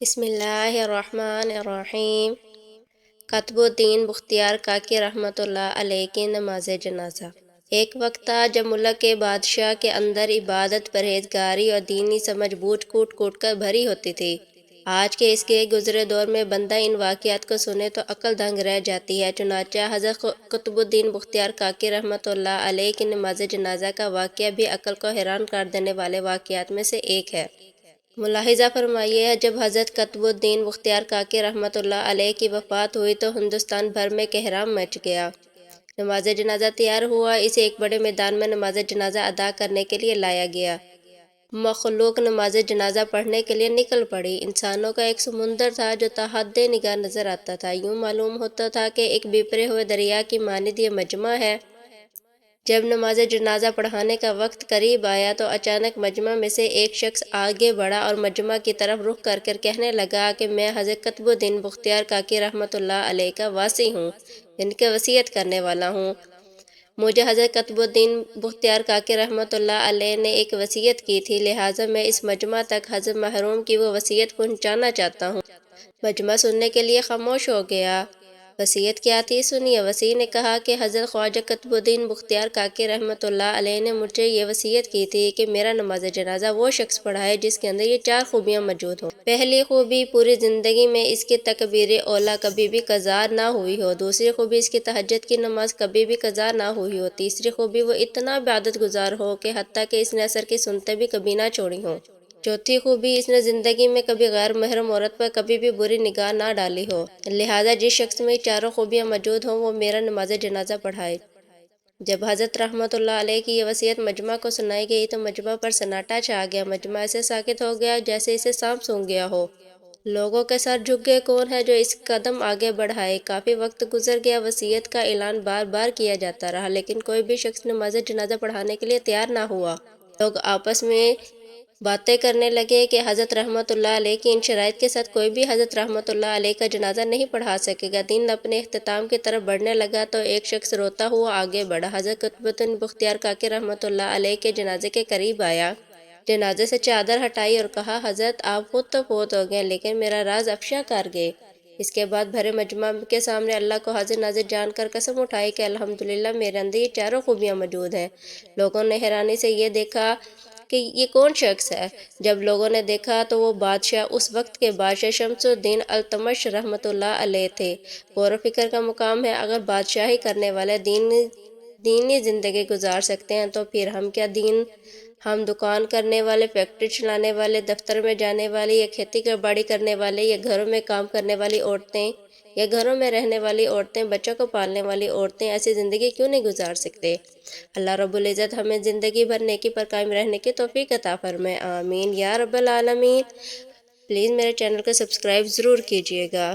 بسم اللہ الرحمن الرحیم۔ قطب الدین بختیار کاکی رحمۃ اللہ علیہ کی نماز جنازہ۔ ایک وقت تھا جب ملک کے بادشاہ کے اندر عبادت، پرہیزگاری اور دینی سمجھ بوجھ کوٹ کوٹ کر بھری ہوتی تھی۔ آج کے اس کے گزرے دور میں بندہ ان واقعات کو سنے تو عقل دنگ رہ جاتی ہے۔ چنانچہ حضرت قطب الدین بختیار کاکی رحمۃ اللہ علیہ کی نماز جنازہ کا واقعہ بھی عقل کو حیران کر دینے والے واقعات میں سے ایک ہے۔ ملاحظہ فرمائیے، جب حضرت قطب الدین بختیار کاکی رحمۃ اللہ علیہ کی وفات ہوئی تو ہندوستان بھر میں کوہرام مچ گیا۔ نماز جنازہ تیار ہوا، اسے ایک بڑے میدان میں نماز جنازہ ادا کرنے کے لیے لایا گیا۔ مخلوق نماز جنازہ پڑھنے کے لیے نکل پڑی۔ انسانوں کا ایک سمندر تھا جو تا حد نگاہ نظر آتا تھا۔ یوں معلوم ہوتا تھا کہ ایک بپھرے ہوئے دریا کی مانند یہ مجمع ہے۔ جب نماز جنازہ پڑھانے کا وقت قریب آیا تو اچانک مجمع میں سے ایک شخص آگے بڑھا اور مجمع کی طرف رخ کر کہنے لگا کہ میں حضرت قطب الدین بختیار کاکی رحمۃ اللہ علیہ کا واسی ہوں، جن کی وصیت کرنے والا ہوں۔ مجھے حضرت قطب الدین بختیار کاکی رحمۃ اللہ علیہ نے ایک وصیت کی تھی، لہٰذا میں اس مجمع تک حضرت مرحوم کی وہ وصیت پہنچانا چاہتا ہوں۔ مجمع سننے کے لیے خاموش ہو گیا۔ وصیت کیا تھی، سنیے۔ وصی نے کہا کہ حضرت خواجہ قطب الدین بختیار کاکی رحمۃ اللہ علیہ نے مجھے یہ وصیت کی تھی کہ میرا نماز جنازہ وہ شخص پڑھائے جس کے اندر یہ 4 خوبیاں موجود ہوں۔ پہلی خوبی، پوری زندگی میں اس کی تکبیر اولیٰ کبھی بھی قضا نہ ہوئی ہو۔ دوسری خوبی، اس کی تہجد کی نماز کبھی بھی قضا نہ ہوئی ہو۔ تیسری خوبی، وہ اتنا عبادت گزار ہو کہ حتیٰ کہ اس نے عصر کی سنتیں بھی کبھی نہ چھوڑی ہوں۔ چوتھی خوبی، اس نے زندگی میں کبھی غیر محرم عورت پر کبھی بھی بری نگاہ نہ ڈالی ہو۔ لہٰذا جس شخص میں یہ 4 خوبیاں موجود ہوں وہ میرا نماز جنازہ پڑھائے۔ جب حضرت رحمۃ اللہ علیہ کی یہ وصیت مجمع کو سنائی گئی تو مجمع پر سناٹا چھا گیا۔ مجمع ایسے ساکت ہو گیا جیسے اسے سانپ سونگھ گیا ہو۔ لوگوں کے سر جھک گئے، کون ہے جو اس قدم آگے بڑھائے؟ کافی وقت گزر گیا، وصیت کا اعلان بار بار کیا جاتا رہا، لیکن کوئی بھی شخص نماز جنازہ پڑھانے کے لیے تیار نہ ہوا۔ لوگ آپس میں باتیں کرنے لگے کہ حضرت رحمۃ اللہ علیہ کی ان شرائط کے ساتھ کوئی بھی حضرت رحمۃ اللہ علیہ کا جنازہ نہیں پڑھا سکے گا۔ دن اپنے اختتام کی طرف بڑھنے لگا تو ایک شخص روتا ہوا آگے بڑھا، حضرت قطب الدین بختیار کاکی رحمۃ اللہ علیہ کے جنازے کے قریب آیا، جنازے سے چادر ہٹائی اور کہا، حضرت آپ خود تو فوت ہو گئے لیکن میرا راز افشا کر گئے۔ اس کے بعد بھرے مجمع کے سامنے اللہ کو حاضر ناظر جان کر قسم اٹھائی کہ الحمدللہ میرے اندر یہ 4 خوبیاں موجود ہیں۔ لوگوں نے حیرانی سے یہ دیکھا کہ یہ کون شخص ہے۔ جب لوگوں نے دیکھا تو وہ بادشاہ، اس وقت کے بادشاہ شمس الدین التمش رحمۃ اللہ علیہ تھے۔ غور و فکر کا مقام ہے، اگر بادشاہی کرنے والے دینی زندگی گزار سکتے ہیں تو پھر ہم کیا دین؟ ہم دکان کرنے والے، فیکٹری چلانے والے، دفتر میں جانے والے، یا کھیتی باڑی کرنے والے، یا گھروں میں کام کرنے والی عورتیں، یا گھروں میں رہنے والی عورتیں، بچوں کو پالنے والی عورتیں ایسی زندگی کیوں نہیں گزار سکتے؟ اللہ رب العزت ہمیں زندگی بھر نیکی پر قائم رہنے کی توفیق عطا فرمائے، آمین یا رب العالمین۔ پلیز میرے چینل کو سبسکرائب ضرور کیجیے گا۔